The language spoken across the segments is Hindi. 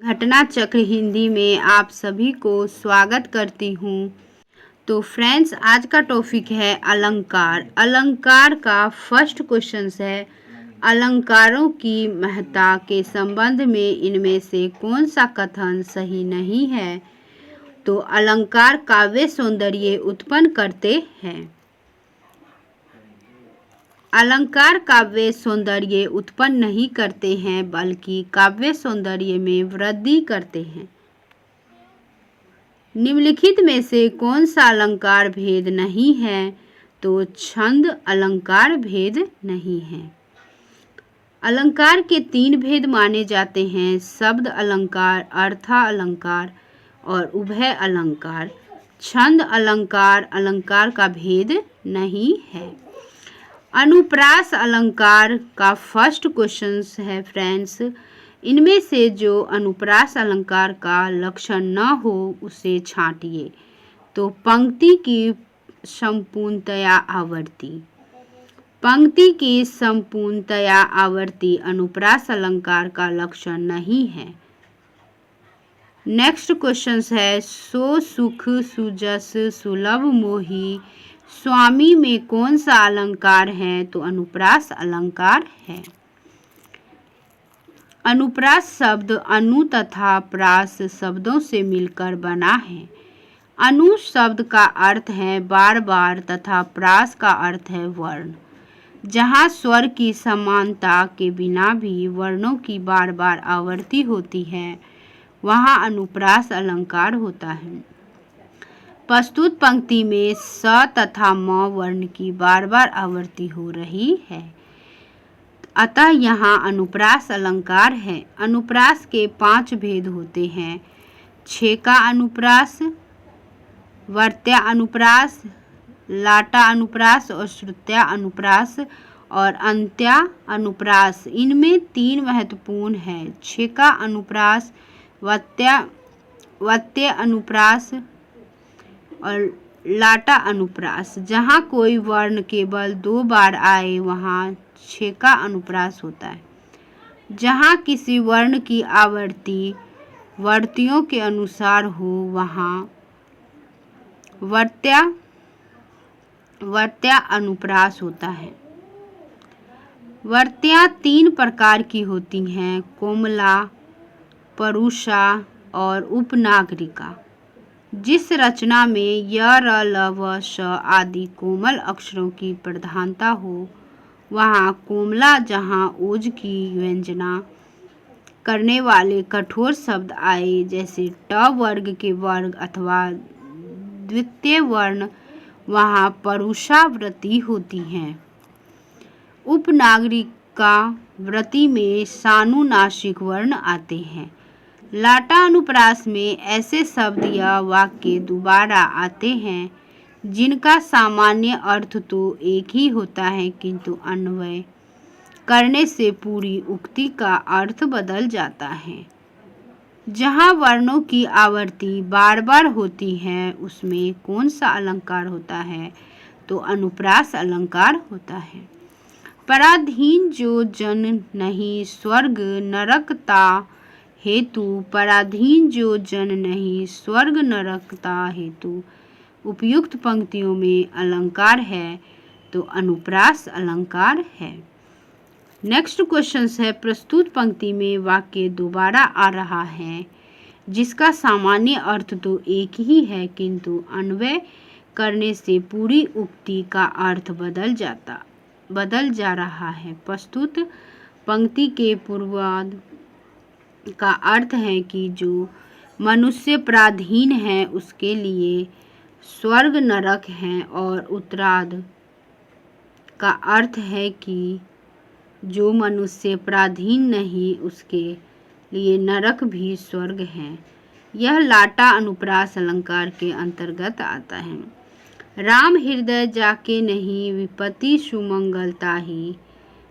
घटना चक्र हिंदी में आप सभी को स्वागत करती हूँ। तो फ्रेंड्स, आज का टॉपिक है अलंकार। अलंकार का फर्स्ट क्वेश्चन है, अलंकारों की महत्ता के संबंध में इनमें से कौन सा कथन सही नहीं है? तो अलंकार काव्य सौंदर्य उत्पन्न करते हैं। अलंकार काव्य सौंदर्य उत्पन्न नहीं करते हैं, बल्कि काव्य सौंदर्य में वृद्धि करते हैं। निम्नलिखित में से कौन सा अलंकार भेद नहीं है? तो छंद अलंकार भेद नहीं है। अलंकार के 3 भेद माने जाते हैं, शब्द अलंकार, अर्था अलंकार और उभय अलंकार। छंद अलंकार अलंकार का भेद नहीं है। अनुप्रास अलंकार का फर्स्ट क्वेश्चन है फ्रेंड्स, इनमें से जो अनुप्रास अलंकार का लक्षण न हो उसे छांटिए। तो पंक्ति की संपूर्णतया आवर्ती। पंक्ति की संपूर्णतया आवर्ती अनुप्रास अलंकार का लक्षण नहीं है। नेक्स्ट क्वेश्चन है, सो सुख सुजस सुलभ मोही स्वामी में कौन सा अलंकार है? तो अनुप्रास अलंकार है। अनुप्रास शब्द अनु तथा प्रास शब्दों से मिलकर बना है। अनु शब्द का अर्थ है बार बार तथा प्रास का अर्थ है वर्ण। जहाँ स्वर की समानता के बिना भी वर्णों की बार बार आवर्ती होती है, वहाँ अनुप्रास अलंकार होता है। प्रस्तुत पंक्ति में स तथा म वर्ण की बार बार आवर्ती हो रही है, अतः यहाँ अनुप्रास अलंकार है। अनुप्रास के 5 भेद होते हैं, छेका अनुप्रास, वर्त्या अनुप्रास, लाटा अनुप्रास और श्रुत्या अनुप्रास और अंत्या अनुप्रास। इनमें 3 महत्वपूर्ण हैं, छेका अनुप्रास, वत्य अनुप्रास और लाटा अनुप्रास। जहाँ कोई वर्ण केवल 2 बार आए वहाँ छेका अनुप्रास होता है। जहाँ किसी वर्ण की आवर्ती वर्तियों के अनुसार हो वहाँ वर्त्या अनुप्रास होता है। वर्त्यां 3 प्रकार की होती हैं, कोमला, परुषा और उपनागरिका। जिस रचना में य, र, ल, व, श आदि कोमल अक्षरों की प्रधानता हो वहाँ कोमला। जहाँ ओज की व्यंजना करने वाले कठोर शब्द आए, जैसे ट वर्ग के वर्ग अथवा द्वितीय वर्ण, वहाँ परुषा वृत्ति होती है। उपनागरिका वृत्ति में सानुनासिक वर्ण आते हैं। लाटा अनुप्रास में ऐसे शब्द या वाक्य दोबारा आते हैं जिनका सामान्य अर्थ तो एक ही होता है, किंतु अन्वय करने से पूरी उक्ति का अर्थ बदल जाता है। जहाँ वर्णों की आवर्ती बार बार होती है उसमें कौन सा अलंकार होता है? तो अनुप्रास अलंकार होता है। पराधीन जो जन नहीं स्वर्ग नरकता हेतु, पराधीन जो जन नहीं स्वर्ग नरकता हेतु उपयुक्त पंक्तियों में अलंकार है, तो अनुप्रास अलंकार है। नेक्स्ट क्वेश्चन है, प्रस्तुत पंक्ति में वाक्य दोबारा आ रहा है जिसका सामान्य अर्थ तो एक ही है, किंतु अन्वय करने से पूरी उक्ति का अर्थ बदल जा रहा है। प्रस्तुत पंक्ति के पूर्वार्ध का अर्थ है कि जो मनुष्य पराधीन है उसके लिए स्वर्ग नरक है, और उत्तरार्ध का अर्थ है कि जो मनुष्य पराधीन नहीं उसके लिए नरक भी स्वर्ग है। यह लाटा अनुप्रास अलंकार के अंतर्गत आता है। राम हृदय जाके नहीं विपत्ति सुमंगलता ही,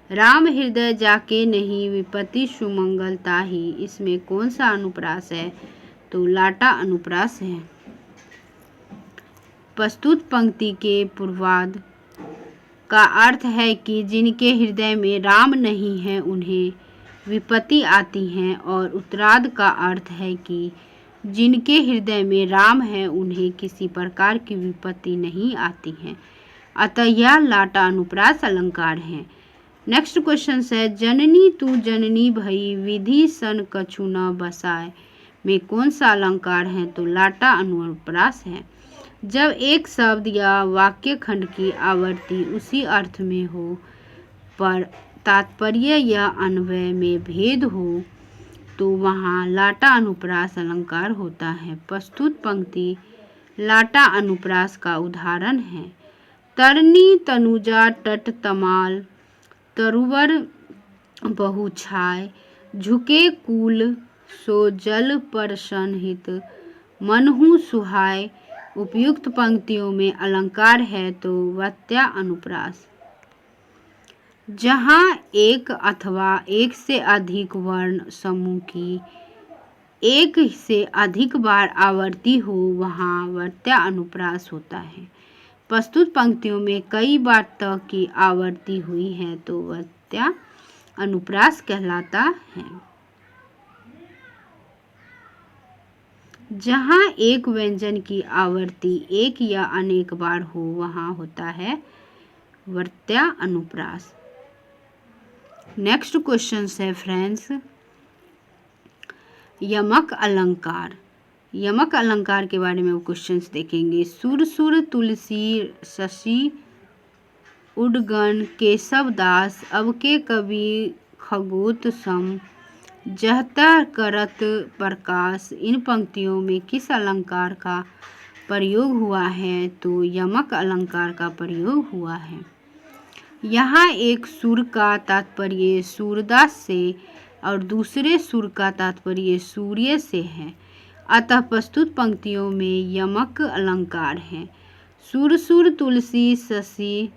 राम हृदय जाके नहीं विपत्ति सुमंगलता ही, इसमें कौन सा अनुप्रास है? तो लाटा अनुप्रास है। प्रस्तुत पंक्ति के पूर्वार्ध का अर्थ है कि जिनके हृदय में राम नहीं है उन्हें विपत्ति आती हैं, और उत्तरार्ध का अर्थ है कि जिनके हृदय में राम है उन्हें किसी प्रकार की विपत्ति नहीं आती है। अतः यह लाटा अनुप्रास अलंकार है। नेक्स्ट क्वेश्चन है, जननी तू जननी भई विधि सन कछु न बसाए में कौन सा अलंकार है? तो लाटा अनुप्रास है। जब एक शब्द या वाक्य खंड की आवृत्ति उसी अर्थ में हो पर तात्पर्य या अन्वय में भेद हो तो वहाँ लाटा अनुप्रास अलंकार होता है। प्रस्तुत पंक्ति लाटा अनुप्रास का उदाहरण है। तरनी तनुजा तट तमाल तरुवर बहु छाय झुके कूल सो जल पर सनहित मनहु सुहाय। उपयुक्त पंक्तियों में अलंकार है तो वात्या अनुप्रास। जहाँ एक अथवा एक से अधिक वर्ण समूह की एक से अधिक बार आवर्ती हो वहाँ वात्या अनुप्रास होता है। प्रस्तुत पंक्तियों में कई बार त की आवर्ती हुई है तो वात्या अनुप्रास कहलाता है। जहाँ एक व्यंजन की आवर्ती एक या अनेक बार हो वहाँ होता है वात्या अनुप्रास। नेक्स्ट क्वेश्चन है फ्रेंड्स, यमक अलंकार। यमक अलंकार के बारे में क्वेश्चंस देखेंगे। सुर सुर तुलसी शशि उडगन केशव दास अब के कवि खगोत सम जहता करत प्रकाश। इन पंक्तियों में किस अलंकार का प्रयोग हुआ है? तो यमक अलंकार का प्रयोग हुआ है। यहाँ एक सुर का तात्पर्य सूरदास से और दूसरे सुर का तात्पर्य सूर्य से है। अतः प्रस्तुत पंक्तियों में यमक अलंकार है। सुर सुर तुलसी शशि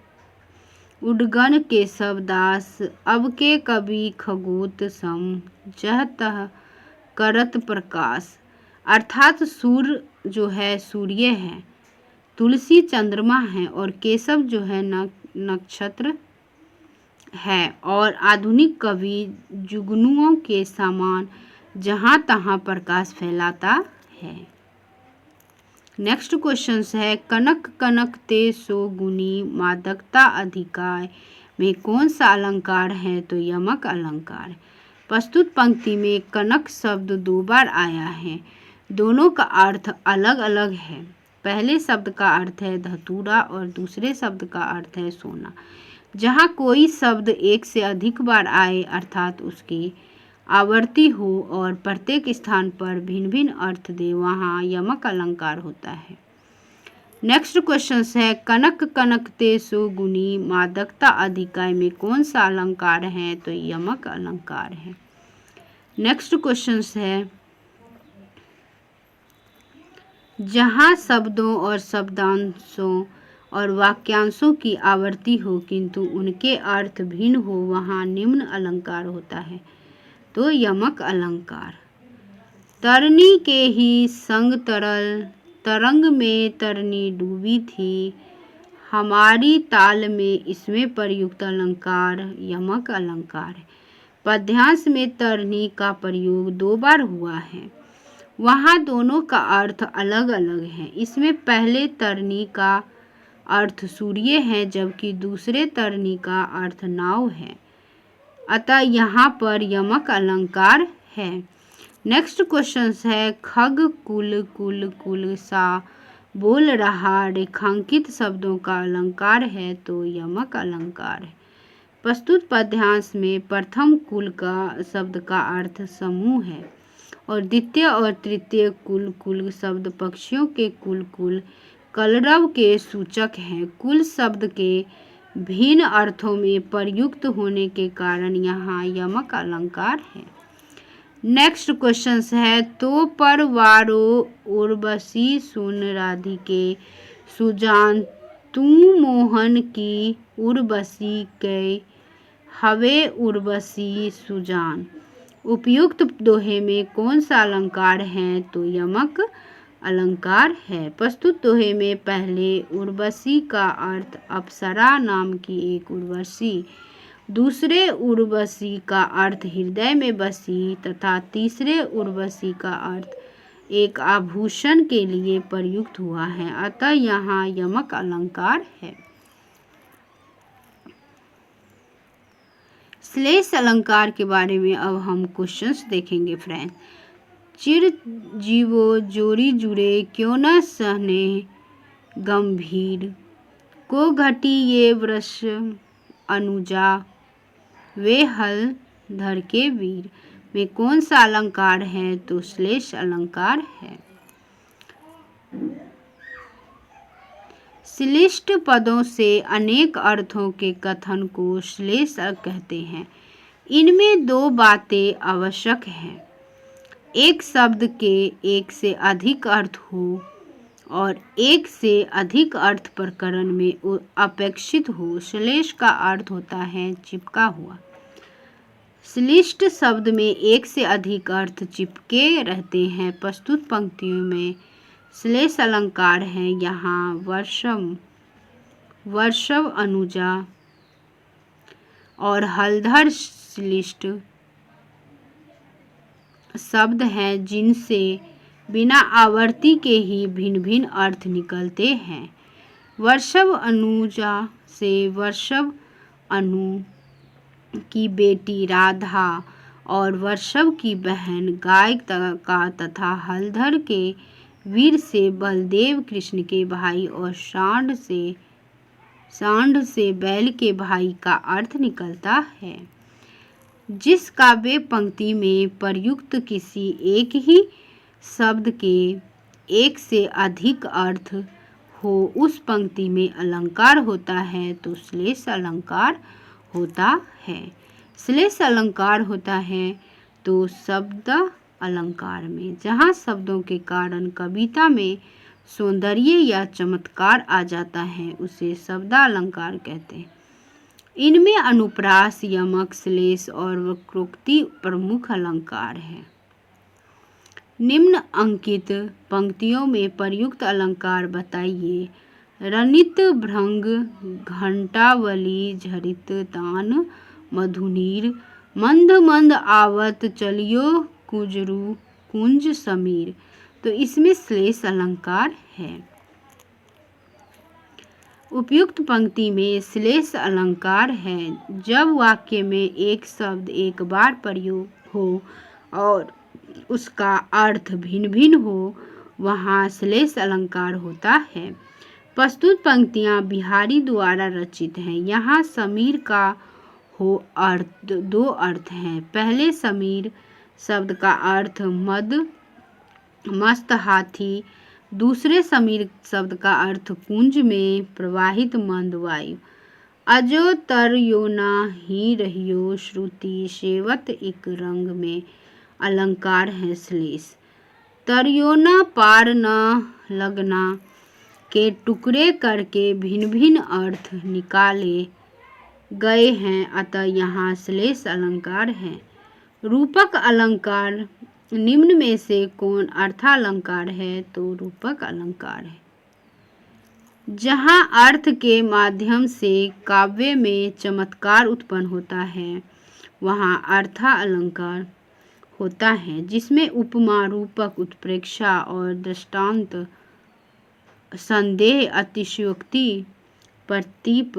उडगन केशव दास अब के कवि खगोत सम जहतः करत प्रकाश। अर्थात सुर जो है सूर्य है, तुलसी चंद्रमा है और केशव जो है नक्षत्र है और आधुनिक कवि जुगनुओं के समान जहाँ तहाँ प्रकाश फैलाता है। नेक्स्ट क्वेश्चन है, कनक कनक ते सो गुनी मादकता अधिकाय में कौन सा अलंकार है? तो यमक अलंकार। प्रस्तुत पंक्ति में कनक शब्द दो बार आया है। दोनों का अर्थ अलग अलग है। पहले शब्द का अर्थ है धतूरा और दूसरे शब्द का अर्थ है सोना। जहाँ कोई शब्द एक से अधिक बार आए अर्थात उसकी आवर्ती हो और प्रत्येक स्थान पर भिन्न भिन्न अर्थ दे वहाँ यमक अलंकार होता है। नेक्स्ट क्वेश्चन है, कनक कनक ते सो गुनी मादकता अधिकाय में कौन सा अलंकार है? तो यमक अलंकार है। नेक्स्ट क्वेश्चन है, जहाँ शब्दों और शब्दांशों और वाक्यांशों की आवर्ती हो किंतु उनके अर्थ भिन्न हो वहाँ निम्न अलंकार होता है। तो यमक अलंकार। तरनी के ही संग तरल तरंग में तरनी डूबी थी हमारी ताल में इसमें प्रयुक्त अलंकार यमक अलंकार है। पद्यांश में तरनी का प्रयोग दो बार हुआ है। वहाँ दोनों का अर्थ अलग अलग है। इसमें पहले तरनी का अर्थ सूर्य है जबकि दूसरे तरनी का अर्थ नाव है। अतः यहाँ पर यमक अलंकार है। नेक्स्ट क्वेश्चन है, खग कुल कुल कुल सा बोल रहा रेखांकित शब्दों का अलंकार है तो यमक अलंकार है। प्रस्तुत पद्यांश में प्रथम कुल का शब्द का अर्थ समूह है और द्वितीय और तृतीय कुल कुल शब्द पक्षियों के कुल कुल कलरव के सूचक हैं। कुल शब्द के भिन्न अर्थों में प्रयुक्त होने के कारण यहाँ यमक अलंकार है। नेक्स्ट क्वेश्चन है, तो परवारो उर्वशी सुन राधिके सुजान तू मोहन की उर्वशी के हवे उर्वशी सुजान। उपयुक्त दोहे में कौन सा अलंकार है? तो यमक अलंकार है। प्रस्तुत दोहे में पहले उर्वशी का अर्थ अप्सरा नाम की एक उर्वशी दूसरे उर्वशी का अर्थ हृदय में बसी तथा तीसरे उर्वशी का अर्थ एक आभूषण के लिए प्रयुक्त हुआ है, अतः यहाँ यमक अलंकार है। श्लेष अलंकार के बारे में अब हम क्वेश्चंस देखेंगे फ्रेंड। चिर जीवो जोरी जुड़े क्यों न सहने गंभीर, को घटी ये वृष अनुजा वे हल धर के वीर, में कौन सा अलंकार है? तो श्लेष अलंकार है। श्लिष्ट पदों से अनेक अर्थों के कथन को श्लेष कहते हैं। इनमें दो बातें आवश्यक हैं, एक शब्द के एक से अधिक अर्थ हो और एक से अधिक अर्थ प्रकरण में अपेक्षित हो। श्लेष का अर्थ होता है चिपका हुआ। श्लिष्ट शब्द में एक से अधिक अर्थ चिपके रहते हैं। प्रस्तुत पंक्तियों में श्लेष अलंकार है। यहाँ वर्षव अनुजा और हलधर श्लिष्ट शब्द हैं, जिनसे बिना आवर्ती के ही भिन्न भिन्न अर्थ निकलते हैं। वर्षव अनुजा से वर्षव अनु की बेटी राधा और वर्षव की बहन गाय का तथा हलधर के वीर से बलदेव कृष्ण के भाई और सांड से बैल के भाई का अर्थ निकलता है। जिस काव्य पंक्ति में प्रयुक्त किसी एक ही शब्द के एक से अधिक अर्थ हो उस पंक्ति में अलंकार होता है तो श्लेष अलंकार होता है। श्लेष अलंकार होता है तो शब्द अलंकार में जहाँ शब्दों के कारण कविता में सौंदर्य या चमत्कार आ जाता है उसे शब्दालंकार कहते हैं। इनमें अनुप्रास, यमक, श्लेष और वक्रोक्ति प्रमुख अलंकार हैं। निम्न अंकित पंक्तियों में प्रयुक्त अलंकार बताइए। रनित भृंग घंटावली झरित तान मधुनीर, मंद मंद आवत चलियो कुजरू कुंज समीर। तो इसमें श्लेष अलंकार है। उपयुक्त पंक्ति में श्लेष अलंकार है जब वाक्य में एक शब्द एक बार प्रयोग हो और उसका अर्थ भिन्न भिन्न हो, वहाँ श्लेष अलंकार होता है। प्रस्तुत पंक्तियाँ बिहारी द्वारा रचित हैं। यहाँ समीर का हो अर्थ दो अर्थ हैं। पहले समीर शब्द का अर्थ मस्त हाथी, दूसरे समीर शब्द का अर्थ कुंज में प्रवाहित मंद वायु। अजो तर यो ना ही रहियो श्रुति सेवत एक रंग में अलंकार है श्लेष। तरियोना पार न लगना के टुकड़े करके भिन्न भिन्न अर्थ निकाले गए हैं, अतः यहाँ श्लेष अलंकार है। रूपक अलंकार निम्न में से कौन अर्थालंकार है? तो रूपक अलंकार है। जहाँ अर्थ के माध्यम से काव्य में चमत्कार उत्पन्न होता है वहाँ अर्थालंकार होता है, जिसमें उपमा, रूपक, उत्प्रेक्षा और दृष्टांत, संदेह, अतिशयोक्ति, प्रतीप,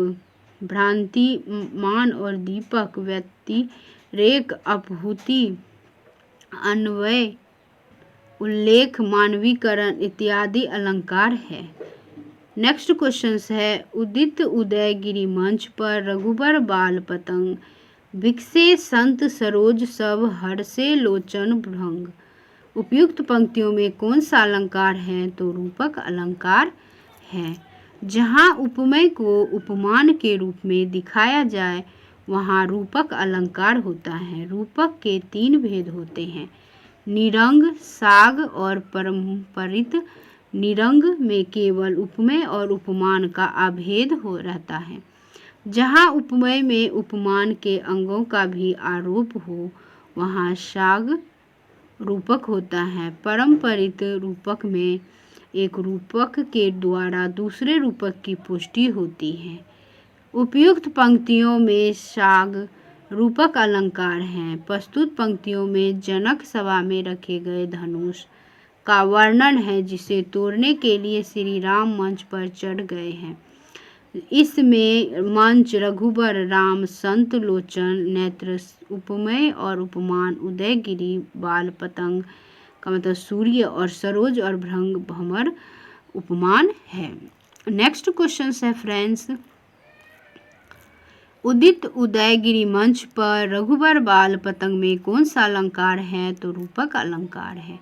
भ्रांति, मान और दीपक, व्यतिरेक, अपभूति, अन्वय, उल्लेख, मानवीकरण इत्यादि अलंकार है। नेक्स्ट क्वेश्चन है उदित उदयगिरि मंच पर रघुबर बाल पतंग, विकसे संत सरोज सब हर्षे लोचन भृंग। उपयुक्त पंक्तियों में कौन सा अलंकार है? तो रूपक अलंकार है। जहाँ उपमेय को उपमान के रूप में दिखाया जाए वहाँ रूपक अलंकार होता है। रूपक के तीन भेद होते हैं, निरंग, साग और परम्परित। निरंग में केवल उपमेय और उपमान का अभेद हो रहता है। जहाँ उपमेय में उपमान के अंगों का भी आरोप हो वहाँ साग रूपक होता है। परम्परित रूपक में एक रूपक के द्वारा दूसरे रूपक की पुष्टि होती है। उपयुक्त पंक्तियों में साग रूपक अलंकार हैं। प्रस्तुत पंक्तियों में जनक सभा में रखे गए धनुष का वर्णन है जिसे तोड़ने के लिए श्री राम मंच पर चढ़ गए हैं। इसमें मंच रघुबर, राम, संत लोचन, नेत्र, उपमेय और उपमान, उदयगिरी, बाल पतंग का मतलब सूर्य और सरोज और भृंग भंवर उपमान है। नेक्स्ट क्वेश्चन है फ्रेंड्स, उदित उदयगिरी मंच पर रघुबर बाल पतंग में कौन सा अलंकार है? तो रूपक अलंकार है।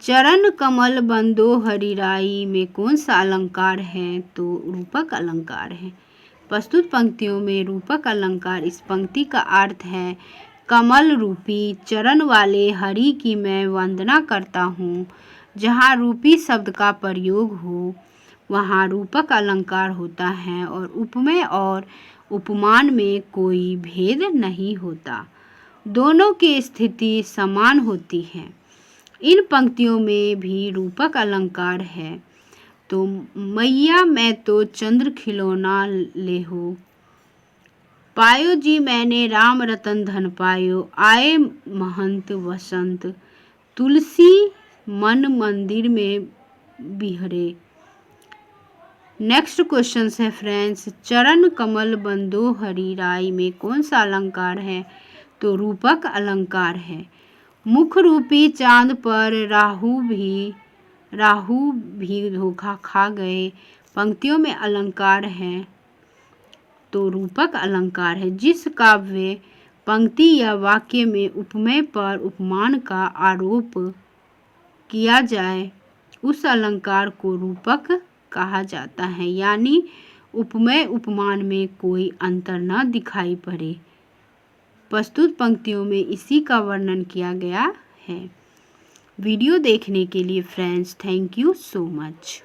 चरण कमल बंदो हरिराई में कौन सा अलंकार है? तो रूपक अलंकार है। प्रस्तुत पंक्तियों में रूपक अलंकार, इस पंक्ति का अर्थ है कमल रूपी चरण वाले हरि की मैं वंदना करता हूँ। जहाँ रूपी शब्द का प्रयोग हो वहाँ रूपक अलंकार होता है और उपमेय और उपमान में कोई भेद नहीं होता, दोनों की स्थिति समान होती है। इन पंक्तियों में भी रूपक अलंकार है। तो मैया मैं तो चंद्र खिलौना लेहू, पायो जी मैंने राम रतन धन पायो, आए महंत वसंत, तुलसी मन मंदिर में बिहरे। नेक्स्ट क्वेश्चन है फ्रेंड्स, चरण कमल बंदो हरि राई में कौन सा अलंकार है? तो रूपक अलंकार है। मुख रूपी चांद पर राहु भी धोखा खा गए पंक्तियों में अलंकार है तो रूपक अलंकार है। जिस काव्य पंक्ति या वाक्य में उपमेय पर उपमान का आरोप किया जाए उस अलंकार को रूपक कहा जाता है, यानी उपमेय उपमान में कोई अंतर न दिखाई पड़े। प्रस्तुत पंक्तियों में इसी का वर्णन किया गया है। वीडियो देखने के लिए friends thank you so much.